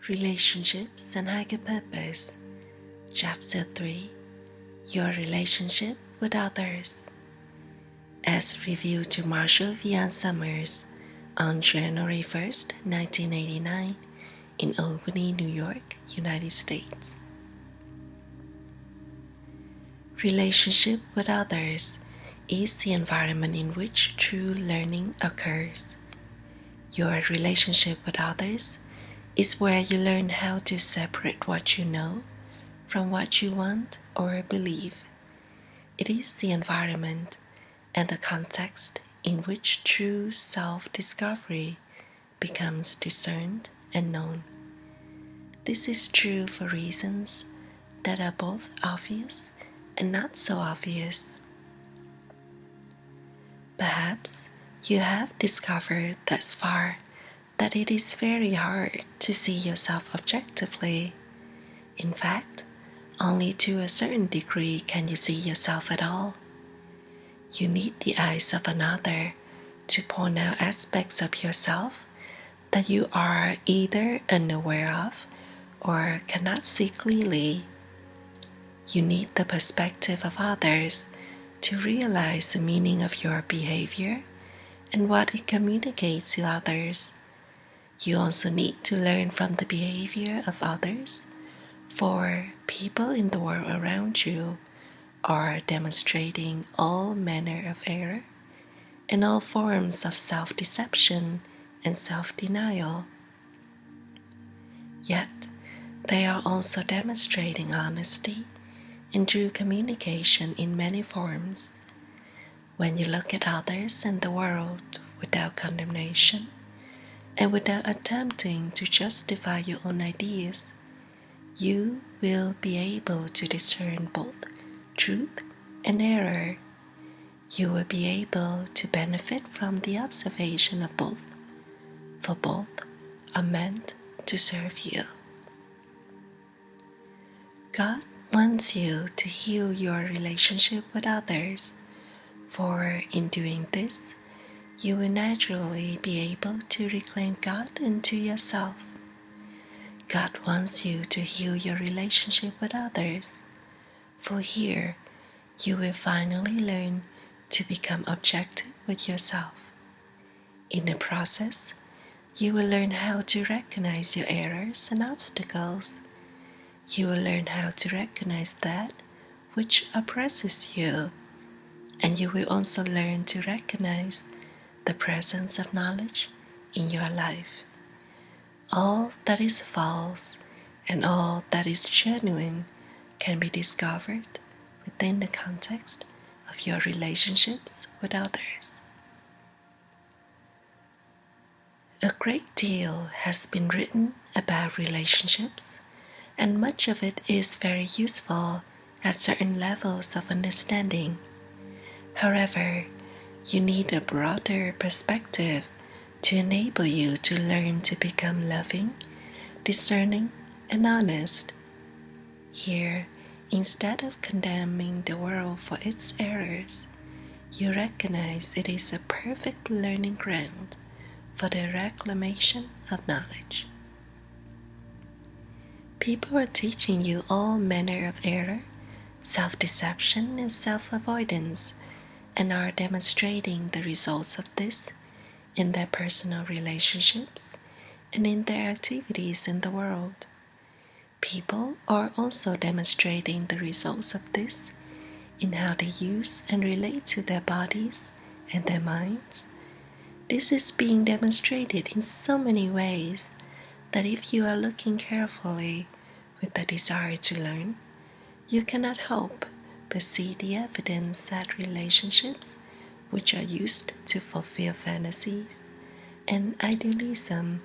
Relationships and Higher Purpose, Chapter 3, Your Relationship with Others. As reviewed to Marshall V. Summers on January 1st, 1989, in Albany, New York, United States. Relationship with others is the environment in which true learning occurs. Your relationship with others is where you learn how to separate what you know from what you want or believe. It is the environment and the context in which true self-discovery becomes discerned and known. This is true for reasons that are both obvious and not so obvious. Perhaps you have discovered thus far that it is very hard to see yourself objectively. In fact, only to a certain degree can you see yourself at all. You need the eyes of another to point out aspects of yourself that you are either unaware of or cannot see clearly. You need the perspective of others to realize the meaning of your behavior and what it communicates to others. You also need to learn from the behavior of others, for people in the world around you are demonstrating all manner of error and all forms of self-deception and self-denial. Yet, they are also demonstrating honesty and true communication in many forms. When you look at others and the world without condemnation and without attempting to justify your own ideas, you will be able to discern both truth and error. You will be able to benefit from the observation of both, for both are meant to serve you. God wants you to heal your relationship with others, for in doing this, you will naturally be able to reclaim God into yourself. God wants you to heal your relationship with others, for here you will finally learn to become objective with yourself. In the process, you will learn how to recognize your errors and obstacles. You will learn how to recognize that which oppresses you, and you will also learn to recognize the presence of knowledge in your life. All that is false and all that is genuine can be discovered within the context of your relationships with others. A great deal has been written about relationships, and much of it is very useful at certain levels of understanding. However, you need a broader perspective to enable you to learn to become loving, discerning, and honest. Here, instead of condemning the world for its errors, you recognize it is a perfect learning ground for the reclamation of knowledge. People are teaching you all manner of error, self-deception, and self-avoidance, and are demonstrating the results of this in their personal relationships and in their activities in the world. People are also demonstrating the results of this in how they use and relate to their bodies and their minds. This is being demonstrated in so many ways that if you are looking carefully with the desire to learn, you cannot help but see the evidence that relationships which are used to fulfill fantasies and idealism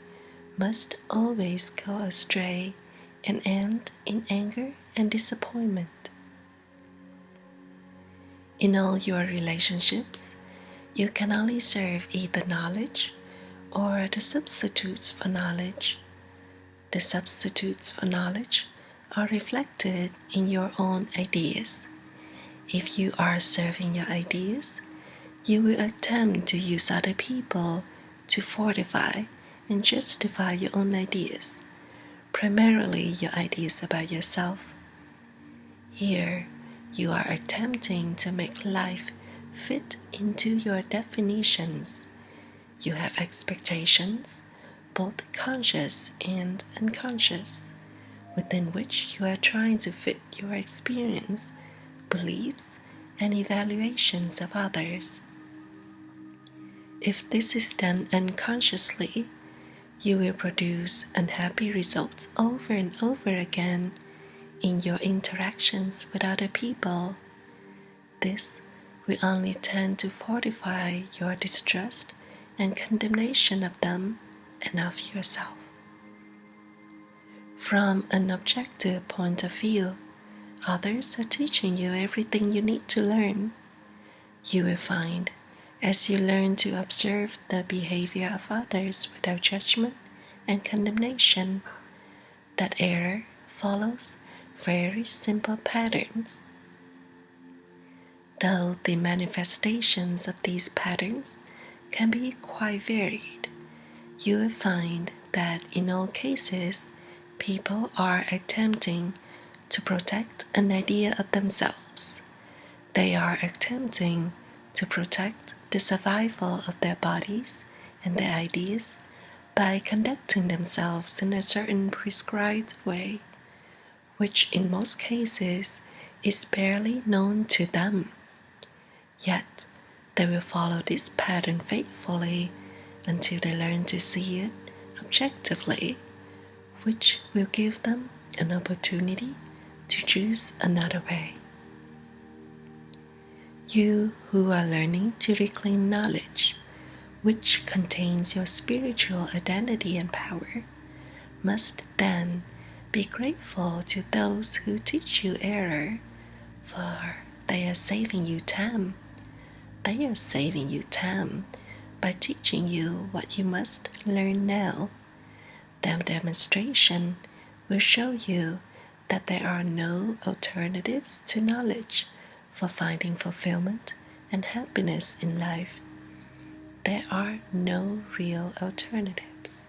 must always go astray and end in anger and disappointment. In all your relationships, you can only serve either knowledge or the substitutes for knowledge. The substitutes for knowledge are reflected in your own ideas. If you are serving your ideas, you will attempt to use other people to fortify and justify your own ideas, primarily your ideas about yourself. Here, you are attempting to make life fit into your definitions. You have expectations, both conscious and unconscious, within which you are trying to fit your experience, beliefs, and evaluations of others. If this is done unconsciously, you will produce unhappy results over and over again in your interactions with other people. This will only tend to fortify your distrust and condemnation of them and of yourself. From an objective point of view, others are teaching you everything you need to learn. You will find, as you learn to observe the behavior of others without judgment and condemnation, that error follows very simple patterns. Though the manifestations of these patterns can be quite varied, you will find that in all cases, people are attempting to protect an idea of themselves. They are attempting to protect the survival of their bodies and their ideas by conducting themselves in a certain prescribed way, which in most cases is barely known to them. Yet they will follow this pattern faithfully until they learn to see it objectively, which will give them an opportunity to choose another way. You who are learning to reclaim knowledge, which contains your spiritual identity and power, must then be grateful to those who teach you error, for they are saving you time. They are saving you time by teaching you what you must learn now. Their demonstration will show you that there are no alternatives to knowledge for finding fulfillment and happiness in life. There are no real alternatives.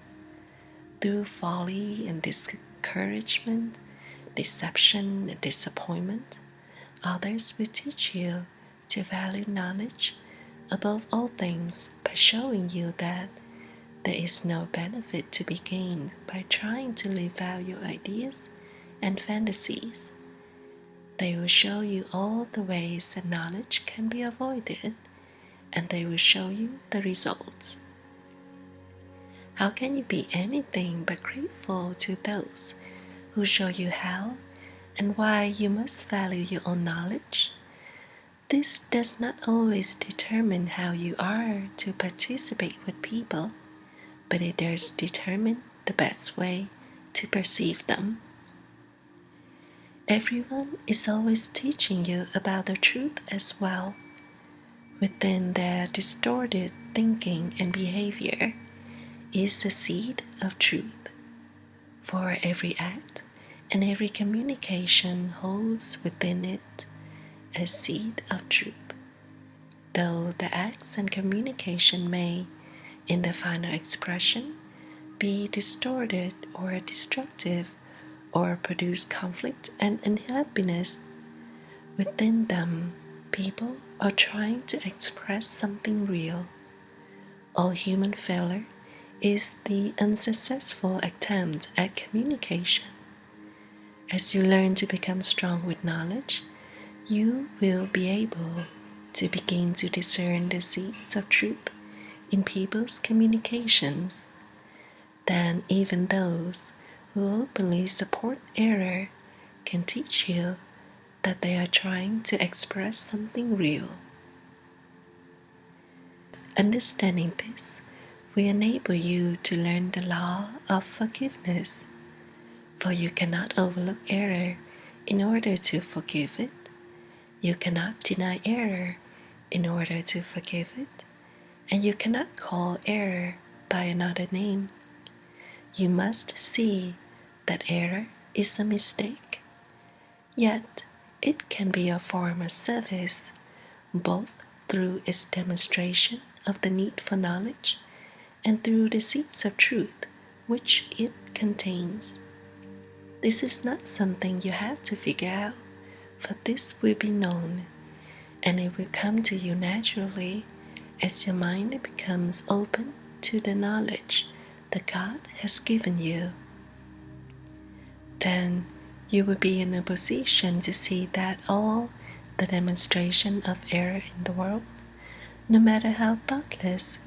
Through folly and discouragement, deception and disappointment, others will teach you to value knowledge above all things by showing you that there is no benefit to be gained by trying to live out your ideas and fantasies. They will show you all the ways that knowledge can be avoided, and they will show you the results. How can you be anything but grateful to those who show you how and why you must value your own knowledge? This does not always determine how you are to participate with people, but it does determine the best way to perceive them. Everyone is always teaching you about the truth as well. Within their distorted thinking and behavior is the seed of truth. For every act and every communication holds within it a seed of truth. Though the acts and communication may, in the final expression, be distorted or destructive, or produce conflict and unhappiness, within them, people are trying to express something real. All human failure is the unsuccessful attempt at communication. As you learn to become strong with knowledge, you will be able to begin to discern the seeds of truth in people's communications. Then even those who openly support error can teach you that they are trying to express something real. Understanding this will enable you to learn the law of forgiveness, for you cannot overlook error in order to forgive it. You cannot deny error in order to forgive it, and you cannot call error by another name. You must see that error is a mistake, yet it can be a form of service, both through its demonstration of the need for knowledge and through the seeds of truth which it contains. This is not something you have to figure out, for this will be known, and it will come to you naturally as your mind becomes open to the knowledge that God has given you. Then you will be in a position to see that all the demonstration of error in the world, no matter how thoughtless,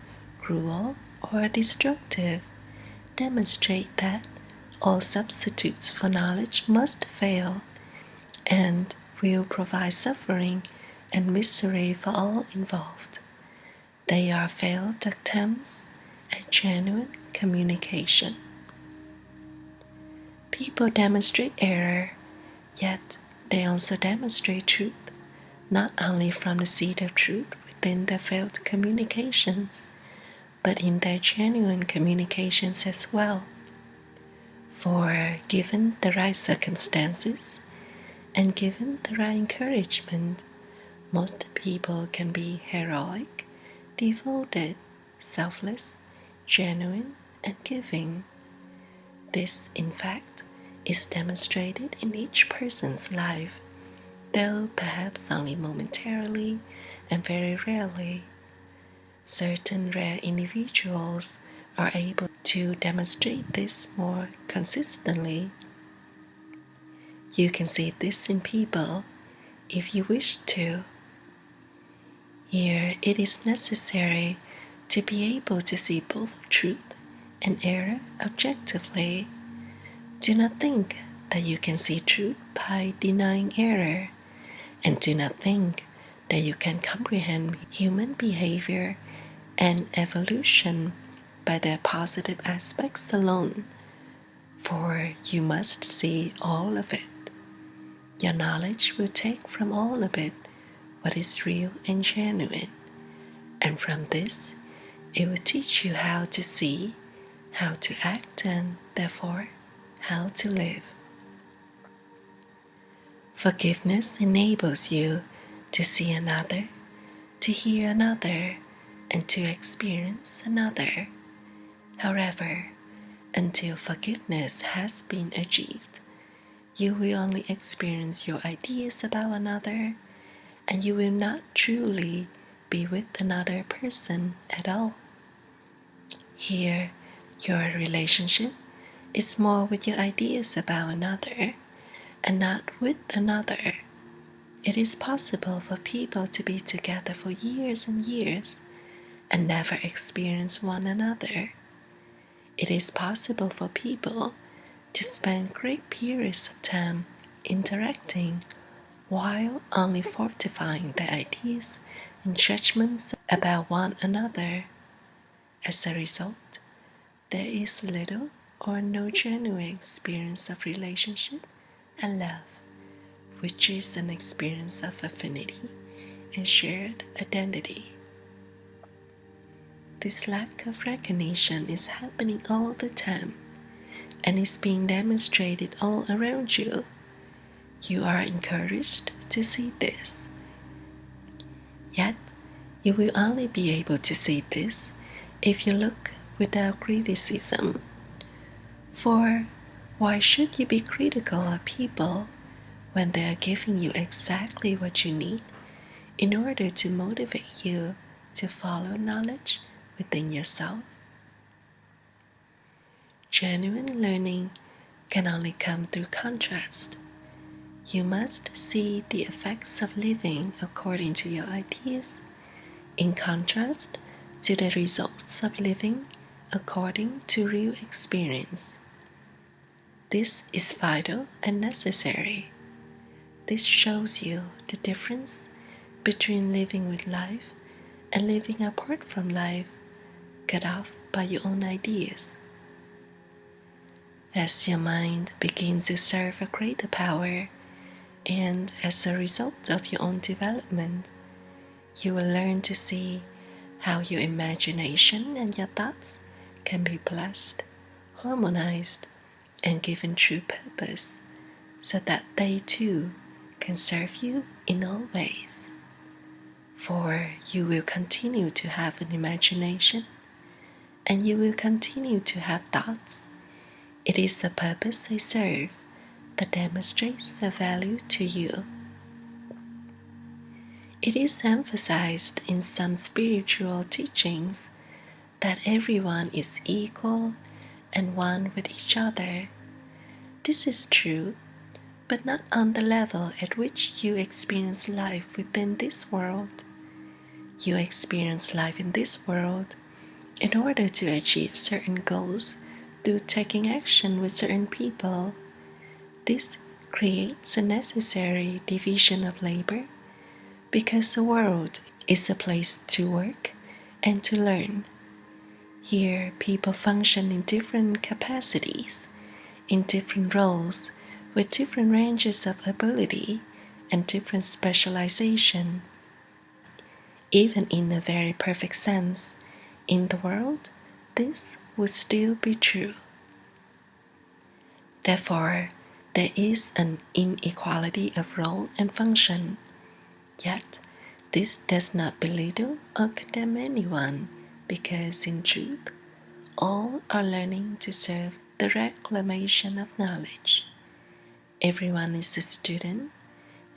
cruel, or destructive, demonstrate that all substitutes for knowledge must fail and will provide suffering and misery for all involved. They are failed attempts at genuine communication. People demonstrate error, yet they also demonstrate truth, not only from the seed of truth within their failed communications, but in their genuine communications as well. For given the right circumstances and given the right encouragement, most people can be heroic, devoted, selfless, genuine, and giving. This, in fact, is demonstrated in each person's life, though perhaps only momentarily and very rarely. Certain rare individuals are able to demonstrate this more consistently. You can see this in people if you wish to. Here it is necessary to be able to see both truth and error objectively. Do not think that you can see truth by denying error, and do not think that you can comprehend human behavior and evolution by their positive aspects alone, for you must see all of it. Your knowledge will take from all of it what is real and genuine, and from this it will teach you how to see, how to act, and therefore how to live. Forgiveness enables you to see another, to hear another, and to experience another. However, until forgiveness has been achieved, you will only experience your ideas about another, and you will not truly be with another person at all. Here, your relationship is more with your ideas about another and not with another. It is possible for people to be together for years and years and never experience one another. It is possible for people to spend great periods of time interacting while only fortifying their ideas and judgments about one another. As a result, there is little or no genuine experience of relationship and love, which is an experience of affinity and shared identity. This lack of recognition is happening all the time and is being demonstrated all around you. You are encouraged to see this. Yet, you will only be able to see this if you look without criticism. For why should you be critical of people when they are giving you exactly what you need in order to motivate you to follow knowledge within yourself? Genuine learning can only come through contrast. You must see the effects of living according to your ideas in contrast to the results of living according to real experience. This is vital and necessary. This shows you the difference between living with life and living apart from life, cut off by your own ideas. As your mind begins to serve a greater power, and as a result of your own development, you will learn to see how your imagination and your thoughts can be blessed, harmonized, and given true purpose, so that they too can serve you in all ways. For you will continue to have an imagination, and you will continue to have thoughts. It is the purpose they serve, that demonstrates a value to you. It is emphasized in some spiritual teachings that everyone is equal and one with each other. This is true, but not on the level at which you experience life within this world. You experience life in this world in order to achieve certain goals through taking action with certain people. This creates a necessary division of labor because the world is a place to work and to learn. Here, people function in different capacities, in different roles, with different ranges of ability and different specialization. Even in a very perfect sense, in the world, this would still be true. Therefore, there is an inequality of role and function. Yet, this does not belittle or condemn anyone, because in truth, all are learning to serve the reclamation of knowledge. Everyone is a student,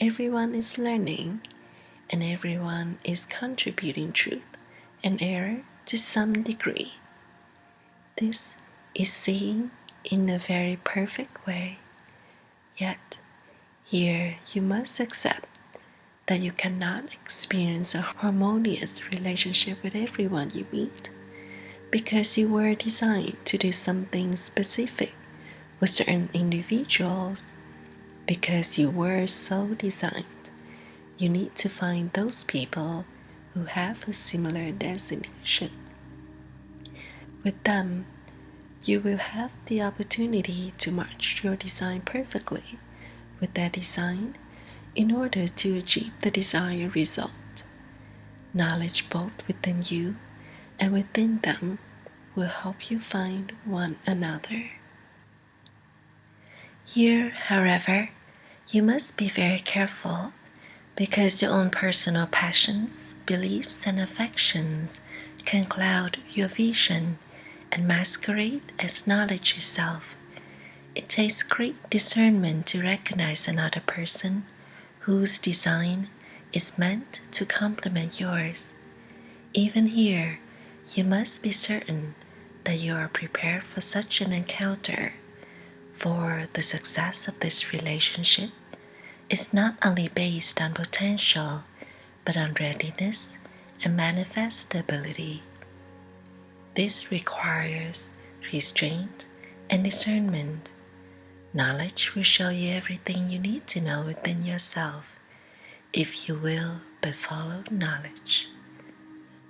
everyone is learning, and everyone is contributing truth and error to some degree. This is seen in a very perfect way. Yet, here you must accept that you cannot experience a harmonious relationship with everyone you meet because you were designed to do something specific with certain individuals. Because you were so designed, you need to find those people who have a similar designation. With them, you will have the opportunity to match your design perfectly with that design in order to achieve the desired result. Knowledge both within you and within them will help you find one another. Here, however, you must be very careful because your own personal passions, beliefs, and affections can cloud your vision and masquerade as knowledge itself. It takes great discernment to recognize another person whose design is meant to complement yours. Even here, you must be certain that you are prepared for such an encounter, for the success of this relationship is not only based on potential, but on readiness and manifest ability. This requires restraint and discernment. Knowledge will show you everything you need to know within yourself, if you will but follow knowledge.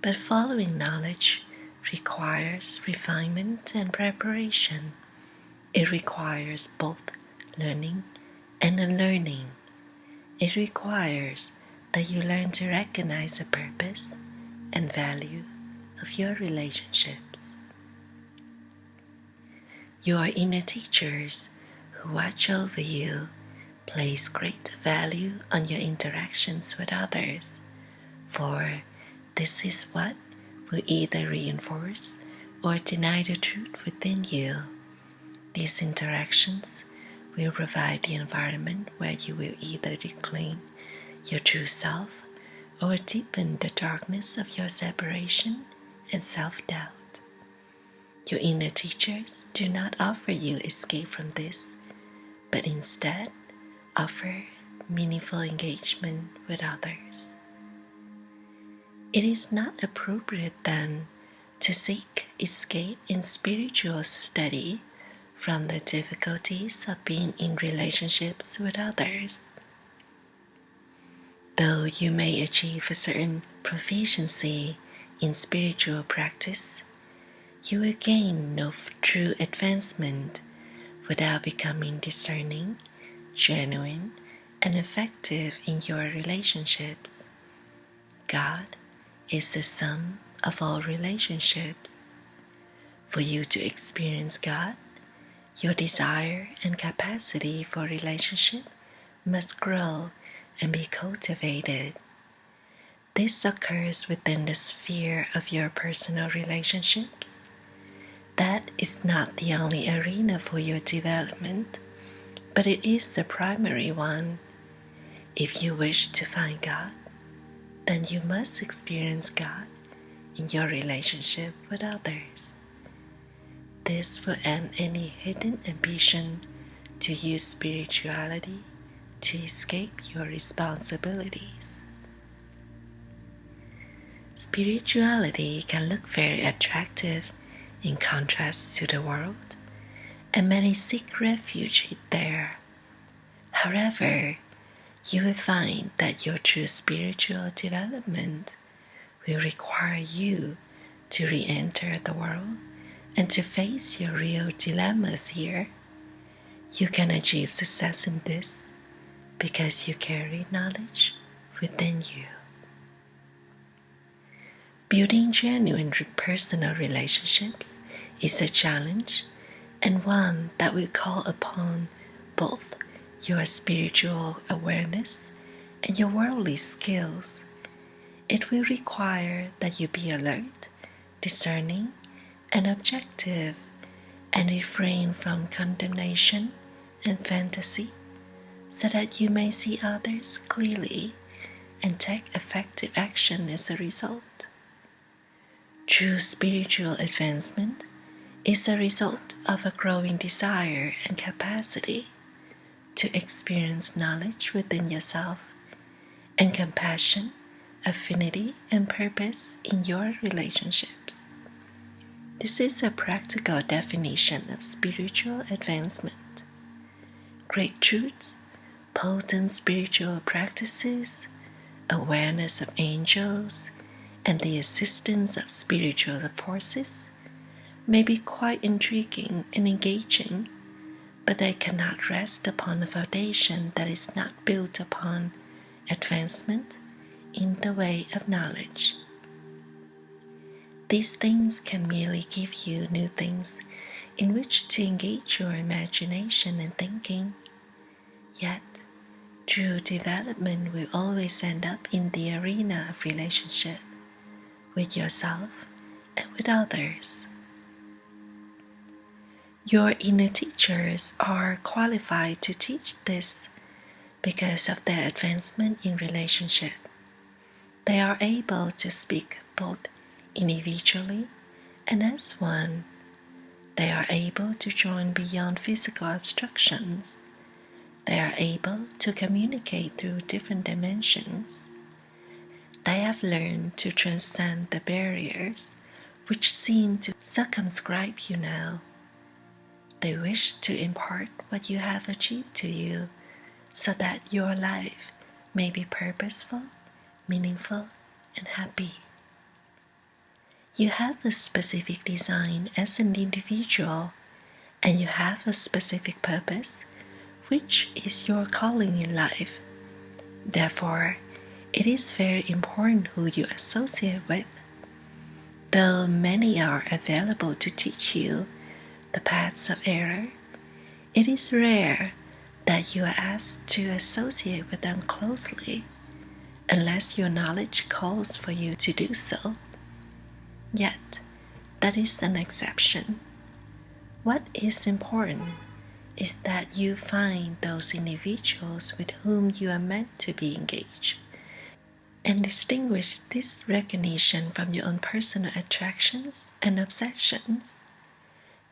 But following knowledge requires refinement and preparation. It requires both learning and unlearning. It requires that you learn to recognize the purpose and value of your relationships. Your inner teachers who watch over you place great value on your interactions with others, for this is what will either reinforce or deny the truth within you. These interactions will provide the environment where you will either reclaim your true self or deepen the darkness of your separation and self-doubt. Your inner teachers do not offer you escape from this, but instead offer meaningful engagement with others. It is not appropriate then to seek escape in spiritual study from the difficulties of being in relationships with others. Though you may achieve a certain proficiency in spiritual practice, you will gain no true advancement without becoming discerning, genuine, and effective in your relationships. God is the sum of all relationships. For you to experience God, your desire and capacity for relationship must grow and be cultivated. This occurs within the sphere of your personal relationships. That is not the only arena for your development, but it is the primary one. If you wish to find God, then you must experience God in your relationship with others. This will end any hidden ambition to use spirituality to escape your responsibilities. Spirituality can look very attractive in contrast to the world, and many seek refuge there. However, you will find that your true spiritual development will require you to re-enter the world and to face your real dilemmas here. You can achieve success in this because you carry knowledge within you. Building genuine personal relationships is a challenge, and one that will call upon both your spiritual awareness and your worldly skills. It will require that you be alert, discerning, and objective, and refrain from condemnation and fantasy, so that you may see others clearly and take effective action as a result. True spiritual advancement is a result of a growing desire and capacity to experience knowledge within yourself and compassion, affinity, and purpose in your relationships. This is a practical definition of spiritual advancement. Great truths, potent spiritual practices, awareness of angels, and the assistance of spiritual forces may be quite intriguing and engaging, but they cannot rest upon a foundation that is not built upon advancement in the way of knowledge. These things can merely give you new things in which to engage your imagination and thinking, yet true development will always end up in the arena of relationship with yourself and with others. Your inner teachers are qualified to teach this because of their advancement in relationship. They are able to speak both individually and as one. They are able to join beyond physical obstructions. They are able to communicate through different dimensions. They have learned to transcend the barriers which seem to circumscribe you now. They wish to impart what you have achieved to you so that your life may be purposeful, meaningful, and happy. You have a specific design as an individual, and you have a specific purpose, which is your calling in life. Therefore, it is very important who you associate with. Though many are available to teach you the paths of error, it is rare that you are asked to associate with them closely, unless your knowledge calls for you to do so. Yet, that is an exception. What is important is that you find those individuals with whom you are meant to be engaged, and distinguish this recognition from your own personal attractions and obsessions.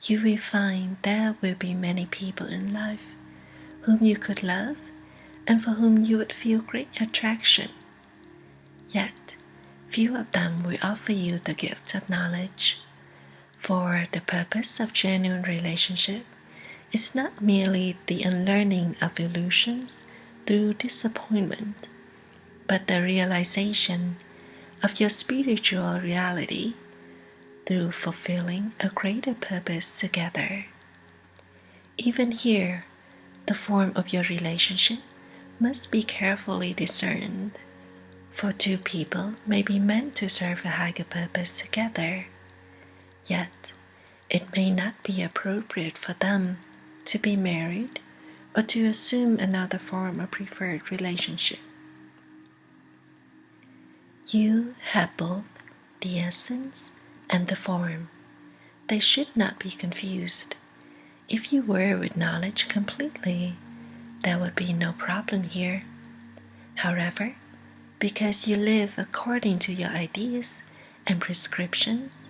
You will find there will be many people in life whom you could love and for whom you would feel great attraction. Yet, few of them will offer you the gift of knowledge, for the purpose of genuine relationship is not merely the unlearning of illusions through disappointment, but the realization of your spiritual reality through fulfilling a greater purpose together. Even here, the form of your relationship must be carefully discerned, for two people may be meant to serve a higher purpose together, yet it may not be appropriate for them to be married or to assume another form of preferred relationship. You have both the essence and the form. They should not be confused. If you were with knowledge completely, There would be no problem here. However, because you live according to your ideas and prescriptions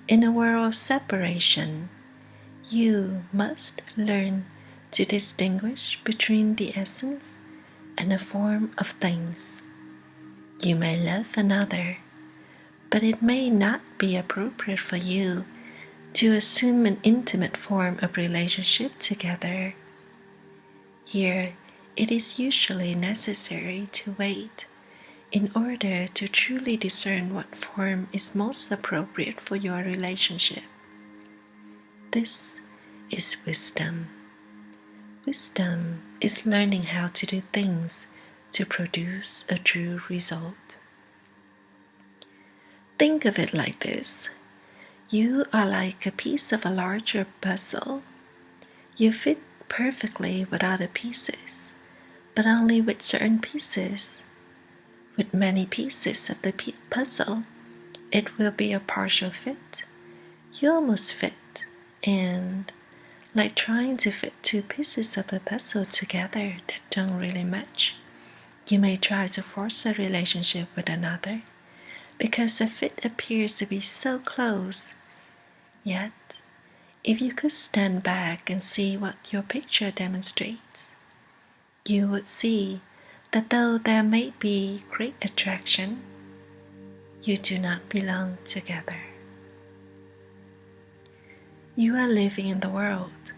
in a world of separation, you must learn to distinguish between the essence and the form of things. You may love another, but it may not be appropriate for you to assume an intimate form of relationship together. Here, it is usually necessary to wait in order to truly discern what form is most appropriate for your relationship. This is wisdom. Wisdom is learning how to do things to produce a true result. Think of it like this. You are like a piece of a larger puzzle. You fit perfectly with other pieces, but only with certain pieces. With many pieces of the puzzle, it will be a partial fit. You almost fit, and like trying to fit two pieces of a puzzle together that don't really match, you may try to force a relationship with another because the fit appears to be so close. Yet, if you could stand back and see what your picture demonstrates, you would see that though there may be great attraction, you do not belong together. You are living in the world,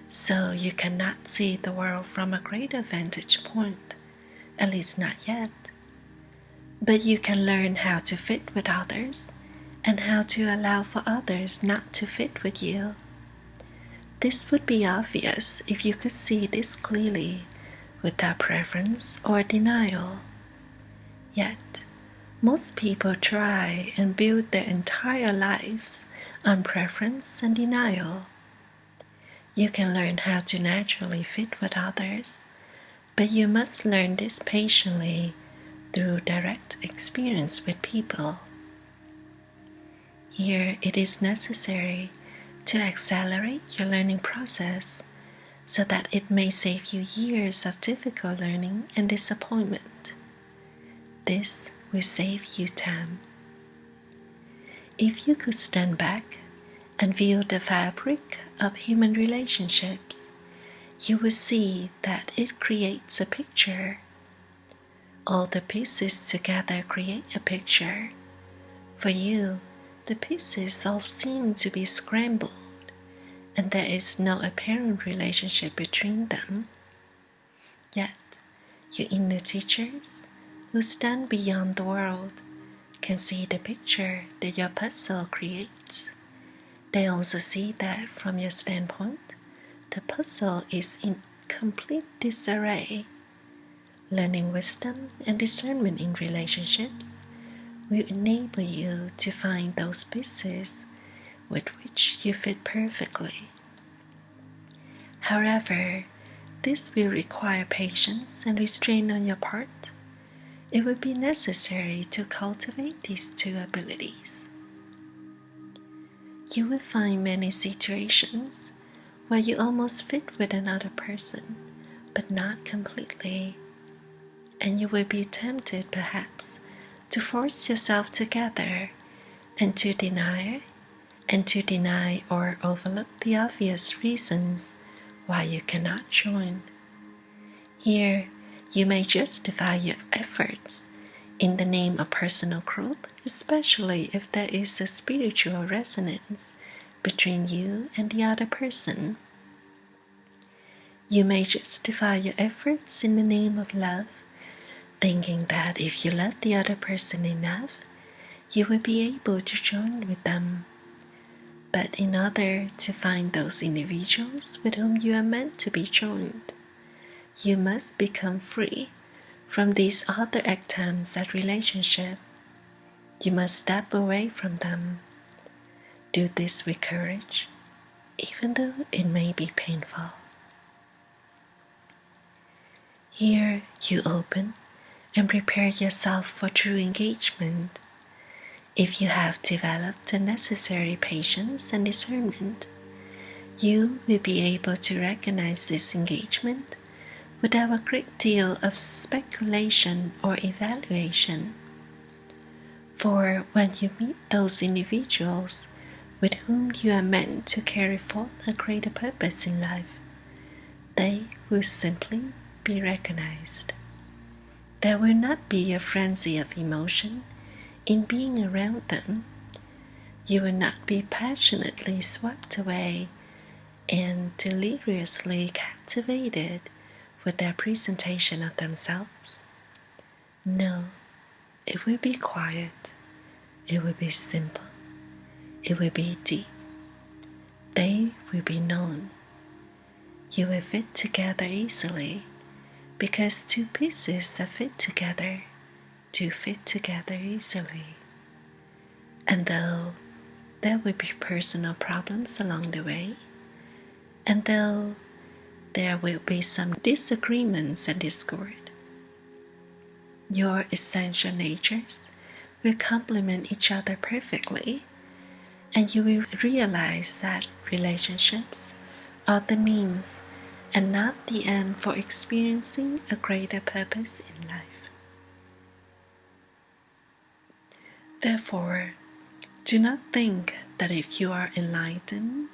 so you cannot see the world from a greater vantage point, at least not yet. But you can learn how to fit with others and how to allow for others not to fit with you. This would be obvious if you could see this clearly without preference or denial. Yet, most people try and build their entire lives on preference and denial. You can learn how to naturally fit with others, but you must learn this patiently through direct experience with people. Here it is necessary to accelerate your learning process so that it may save you years of difficult learning and disappointment. This will save you time. If you could stand back and view the fabric of human relationships, you will see that it creates a picture. All the pieces together create a picture. For you, the pieces all seem to be scrambled, and there is no apparent relationship between them. Yet, your inner teachers, who stand beyond the world, can see the picture that your puzzle creates. They also see that from your standpoint, the puzzle is in complete disarray. Learning wisdom and discernment in relationships will enable you to find those pieces with which you fit perfectly. However, this will require patience and restraint on your part. It will be necessary to cultivate these two abilities. You will find many situations where you almost fit with another person, but not completely, and you will be tempted perhaps to force yourself together and to deny or overlook the obvious reasons why you cannot join. Here, you may justify your efforts in the name of personal growth, especially if there is a spiritual resonance between you and the other person. You may justify your efforts in the name of love, thinking that if you love the other person enough, you will be able to join with them. But in order to find those individuals with whom you are meant to be joined, you must become free from these other attempts at relationship. You must step away from them. Do this with courage, even though it may be painful. Here you open and prepare yourself for true engagement. If you have developed the necessary patience and discernment, you will be able to recognize this engagement without a great deal of speculation or evaluation. For when you meet those individuals with whom you are meant to carry forth a greater purpose in life, they will simply be recognized. There will not be a frenzy of emotion in being around them. You will not be passionately swept away and deliriously captivated with their presentation of themselves. No, it will be quiet, it will be simple, it will be deep. They will be known. You will fit together easily, because two pieces are fit together to fit together easily. And though there will be personal problems along the way, and though there will be some disagreements and discord, your essential natures will complement each other perfectly, and you will realize that relationships are the means and not the end for experiencing a greater purpose in life. Therefore, do not think that if you are enlightened,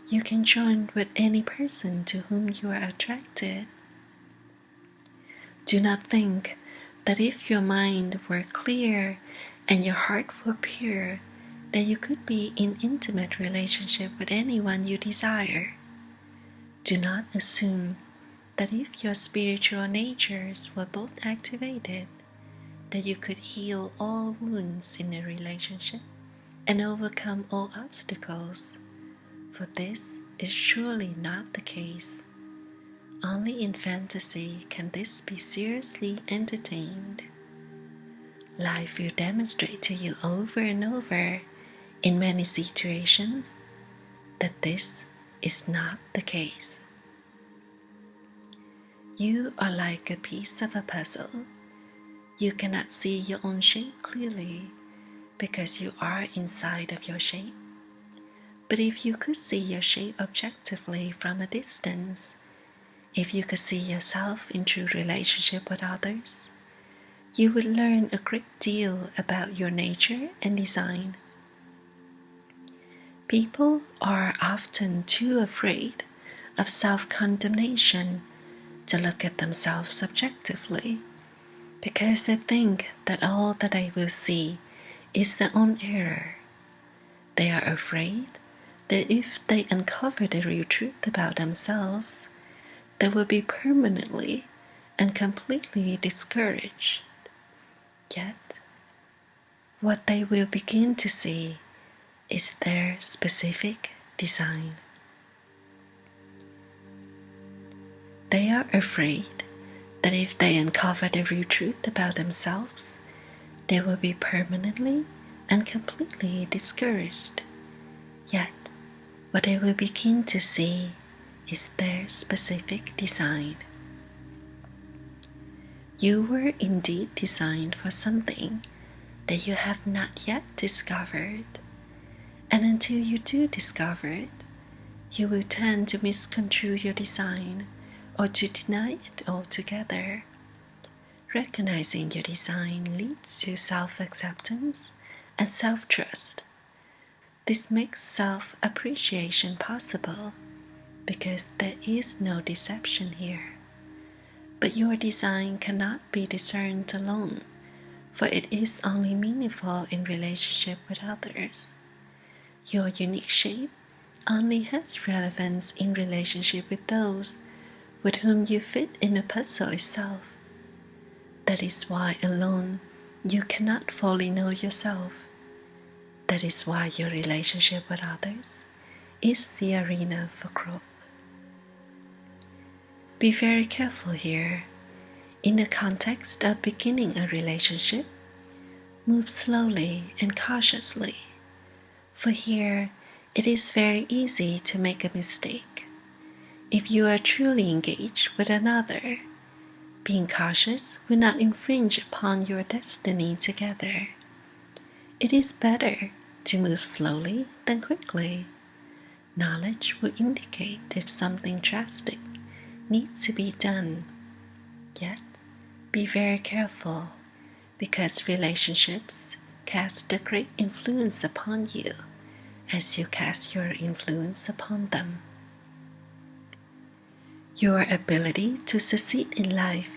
you can join with any person to whom you are attracted. Do not think that if your mind were clear and your heart were pure, that you could be in intimate relationship with anyone you desire. Do not assume that if your spiritual natures were both activated, that you could heal all wounds in a relationship and overcome all obstacles, for this is surely not the case. Only in fantasy can this be seriously entertained. Life will demonstrate to you over and over, in many situations, that this is not the case. You are like a piece of a puzzle. You cannot see your own shape clearly because you are inside of your shape. But if you could see your shape objectively from a distance, if you could see yourself in true relationship with others, you would learn a great deal about your nature and design. People are often too afraid of self-condemnation to look at themselves objectively, because they think that all that they will see is their own error. They are afraid that if they uncover the real truth about themselves, they will be permanently and completely discouraged. Yet, what they will begin to see is their specific design. They are afraid that if they uncover the real truth about themselves, they will be permanently and completely discouraged. Yet, what they will begin to see is their specific design. You were indeed designed for something that you have not yet discovered, and until you do discover it, you will tend to misconstrue your design or to deny it altogether. Recognizing your design leads to self-acceptance and self-trust. This makes self-appreciation possible because there is no deception here. But your design cannot be discerned alone, for it is only meaningful in relationship with others. Your unique shape only has relevance in relationship with those with whom you fit in the puzzle itself. That is why alone you cannot fully know yourself. That is why your relationship with others is the arena for growth. Be very careful here. In the context of beginning a relationship, move slowly and cautiously, for here it is very easy to make a mistake. If you are truly engaged with another, being cautious will not infringe upon your destiny together. It is better to move slowly than quickly. Knowledge will indicate if something drastic needs to be done, Yet, be very careful, because relationships cast a great influence upon you as you cast your influence upon them. Your ability to succeed in life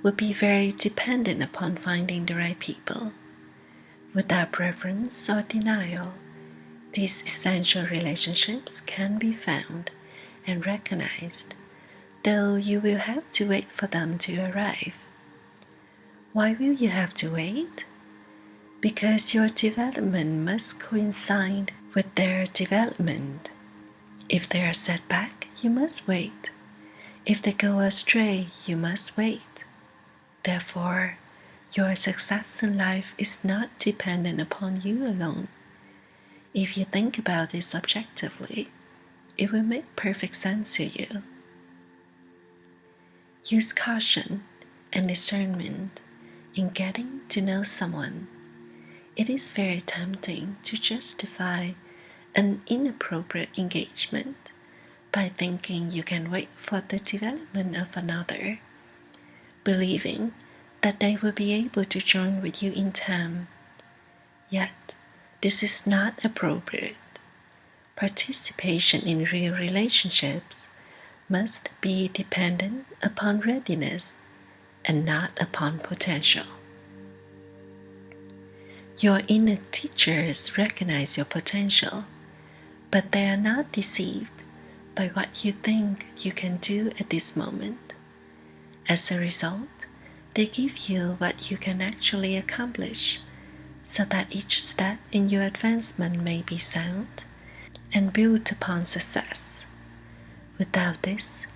will be very dependent upon finding the right people. Without preference or denial, these essential relationships can be found and recognized, though you will have to wait for them to arrive. Why will you have to wait? Because your development must coincide with their development. If they are set back, you must wait. If they go astray, you must wait. Therefore, your success in life is not dependent upon you alone. If you think about this objectively, it will make perfect sense to you. Use caution and discernment in getting to know someone. It is very tempting to justify an inappropriate engagement by thinking you can wait for the development of another, believing that they will be able to join with you in time. Yet, this is not appropriate. Participation in real relationships must be dependent upon readiness and not upon potential. Your inner teachers recognize your potential, but they are not deceived by what you think you can do at this moment. As a result, they give you what you can actually accomplish, so that each step in your advancement may be sound and built upon success. Without this,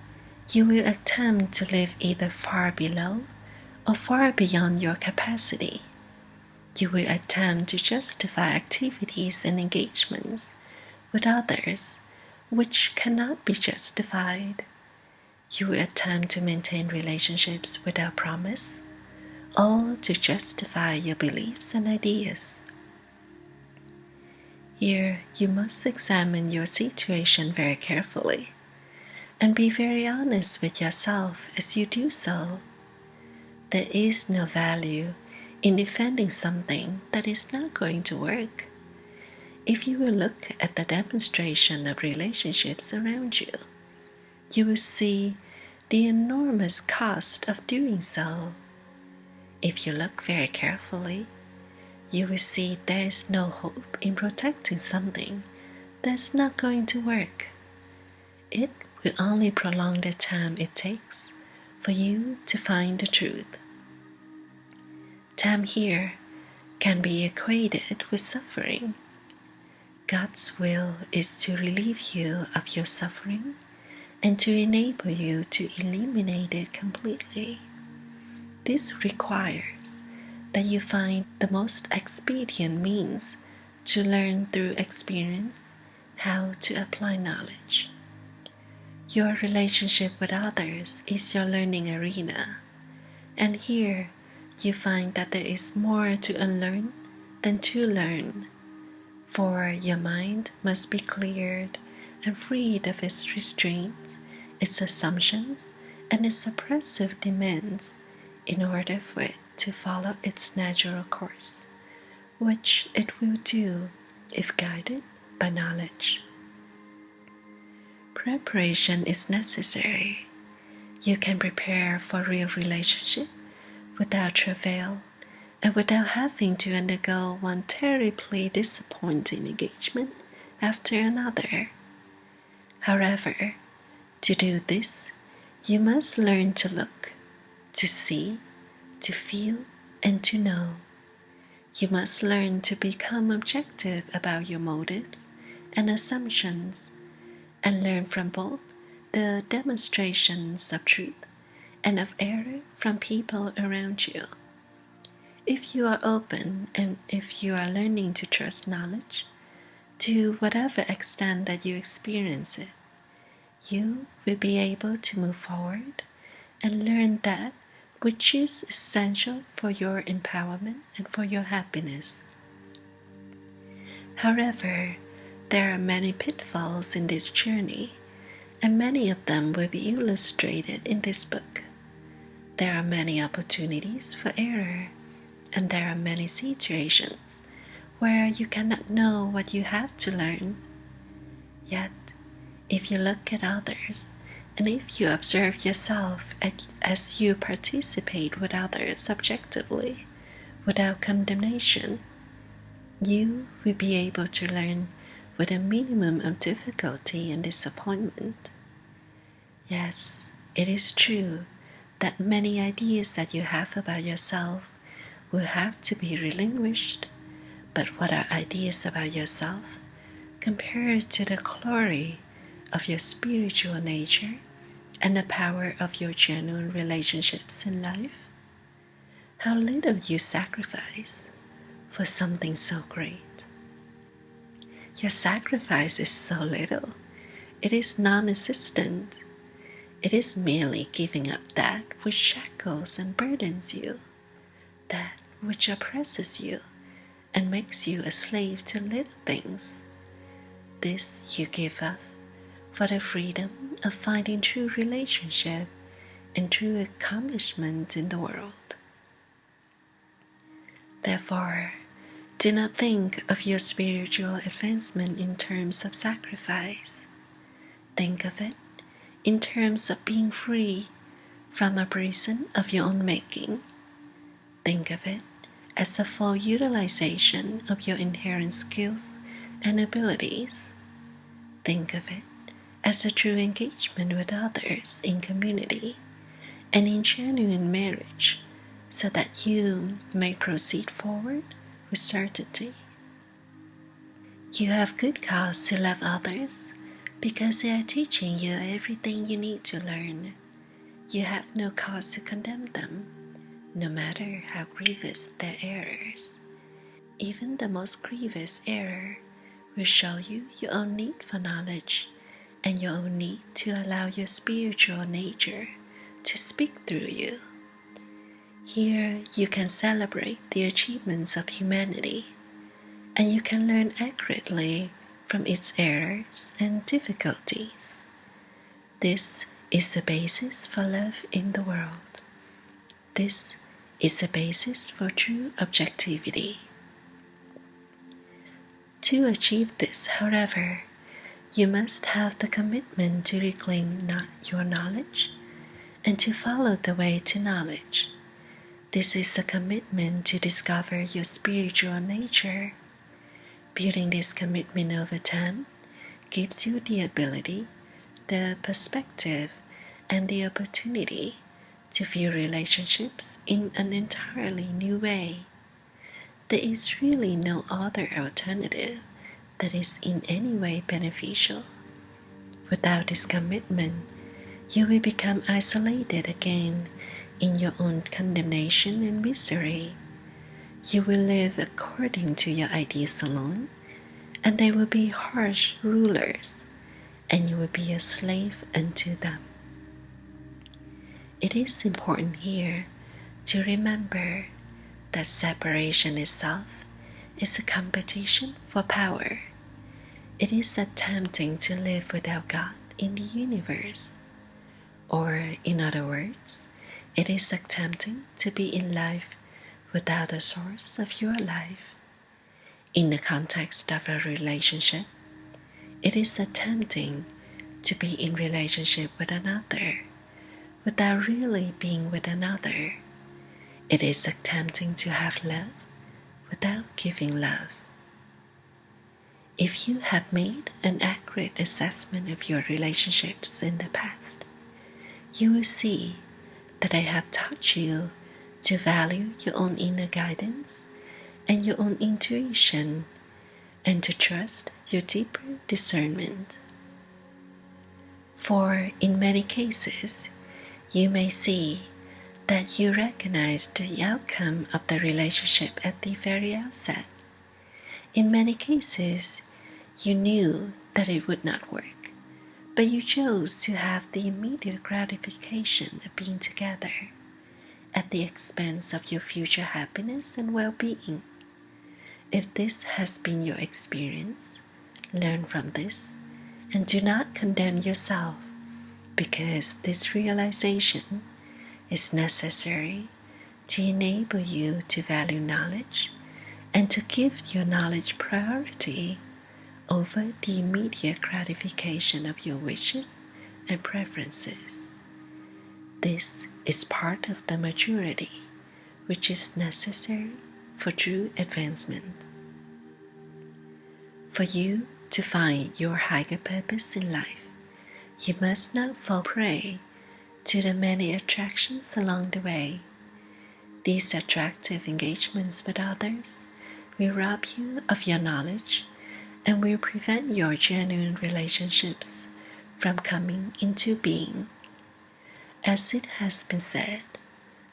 you will attempt to live either far below or far beyond your capacity. You will attempt to justify activities and engagements with others which cannot be justified. You will attempt to maintain relationships without promise, all to justify your beliefs and ideas. Here, you must examine your situation very carefully and be very honest with yourself as you do so. There is no value in defending something that is not going to work. If you will look at the demonstration of relationships around you, you will see the enormous cost of doing so. If you look very carefully, you will see there is no hope in protecting something that's not going to work. It will only prolong the time it takes for you to find the truth. Time here can be equated with suffering. God's will is to relieve you of your suffering and to enable you to eliminate it completely. This requires that you find the most expedient means to learn through experience how to apply knowledge. Your relationship with others is your learning arena, and here you find that there is more to unlearn than to learn, for your mind must be cleared and freed of its restraints, its assumptions, and its oppressive demands in order for it to follow its natural course, which it will do if guided by knowledge. Preparation is necessary. You can prepare for real relationship without travail and without having to undergo one terribly disappointing engagement after another. However, to do this, you must learn to look, to see, to feel, and to know. You must learn to become objective about your motives and assumptions, and learn from both the demonstrations of truth and of error from people around you. If you are open and if you are learning to trust knowledge, to whatever extent that you experience it, you will be able to move forward and learn that which is essential for your empowerment and for your happiness. However, there are many pitfalls in this journey, and many of them will be illustrated in this book. There are many opportunities for error, and there are many situations where you cannot know what you have to learn. Yet, if you look at others, and if you observe yourself as you participate with others objectively, without condemnation, you will be able to learn with a minimum of difficulty and disappointment. Yes, it is true that many ideas that you have about yourself will have to be relinquished, but what are ideas about yourself compared to the glory of your spiritual nature and the power of your genuine relationships in life? How little you sacrifice for something so great. Your sacrifice is so little. It is non-existent. It is merely giving up that which shackles and burdens you, that which oppresses you and makes you a slave to little things. This you give up for the freedom of finding true relationship and true accomplishment in the world. Therefore, do not think of your spiritual advancement in terms of sacrifice. Think of it in terms of being free from a prison of your own making. Think of it as a full utilization of your inherent skills and abilities. Think of it as a true engagement with others in community and in genuine marriage, so that you may proceed forward with certainty. You have good cause to love others because they are teaching you everything you need to learn. You have no cause to condemn them, no matter how grievous their errors. Even the most grievous error will show you your own need for knowledge and your own need to allow your spiritual nature to speak through you. Here you can celebrate the achievements of humanity, and you can learn accurately from its errors and difficulties. This is the basis for love in the world. This is the basis for true objectivity. To achieve this, however, you must have the commitment to reclaim your knowledge and to follow the way to knowledge. This is a commitment to discover your spiritual nature. Building this commitment over time gives you the ability, the perspective, and the opportunity to view relationships in an entirely new way. There is really no other alternative that is in any way beneficial. Without this commitment, you will become isolated again in your own condemnation and misery. You will live according to your ideas alone, and they will be harsh rulers, and you will be a slave unto them. It is important here to remember that separation itself is a competition for power. It is attempting to live without God in the universe. Or, in other words, it is attempting to be in life without the source of your life. In the context of a relationship, it is attempting to be in relationship with another without really being with another. It is attempting to have love without giving love. If you have made an accurate assessment of your relationships in the past, you will see that I have taught you to value your own inner guidance and your own intuition, and to trust your deeper discernment. For in many cases, you may see that you recognize the outcome of the relationship at the very outset. In many cases, you knew that it would not work, but you chose to have the immediate gratification of being together at the expense of your future happiness and well-being. If this has been your experience, learn from this and do not condemn yourself, because this realization is necessary to enable you to value knowledge and to give your knowledge priority over the immediate gratification of your wishes and preferences. This is part of the maturity which is necessary for true advancement. For you to find your higher purpose in life, you must not fall prey to the many attractions along the way. These attractive engagements with others will rob you of your knowledge and will prevent your genuine relationships from coming into being. As it has been said,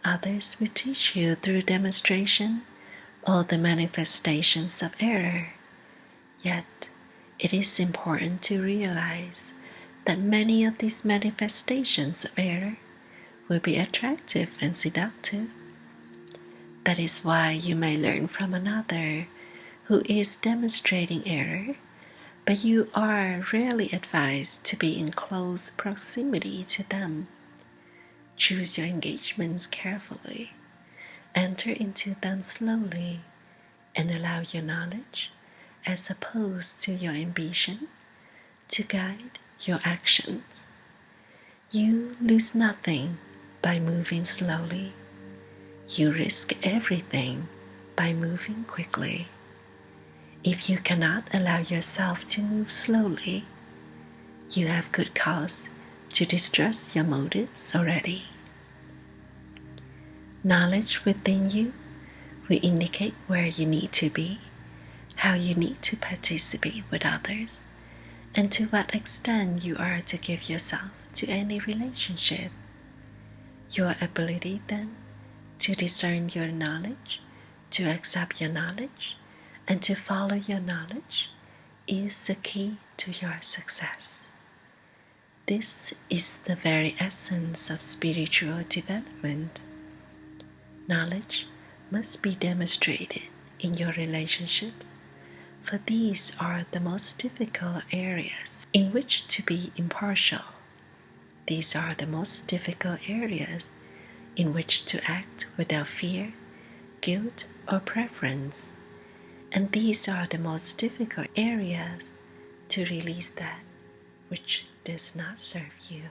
others will teach you through demonstration all the manifestations of error. Yet, it is important to realize that many of these manifestations of error will be attractive and seductive. That is why you may learn from another who is demonstrating error, but you are rarely advised to be in close proximity to them. Choose your engagements carefully, enter into them slowly, and allow your knowledge, as opposed to your ambition, to guide your actions. You lose nothing by moving slowly. You risk everything by moving quickly. If you cannot allow yourself to move slowly, you have good cause to distrust your motives already. Knowledge within you will indicate where you need to be, how you need to participate with others, and to what extent you are to give yourself to any relationship. Your ability, then, to discern your knowledge, to accept your knowledge, and to follow your knowledge is the key to your success. This is the very essence of spiritual development. Knowledge must be demonstrated in your relationships, for these are the most difficult areas in which to be impartial. These are the most difficult areas in which to act without fear, guilt, or preference. And these are the most difficult areas to release that which does not serve you.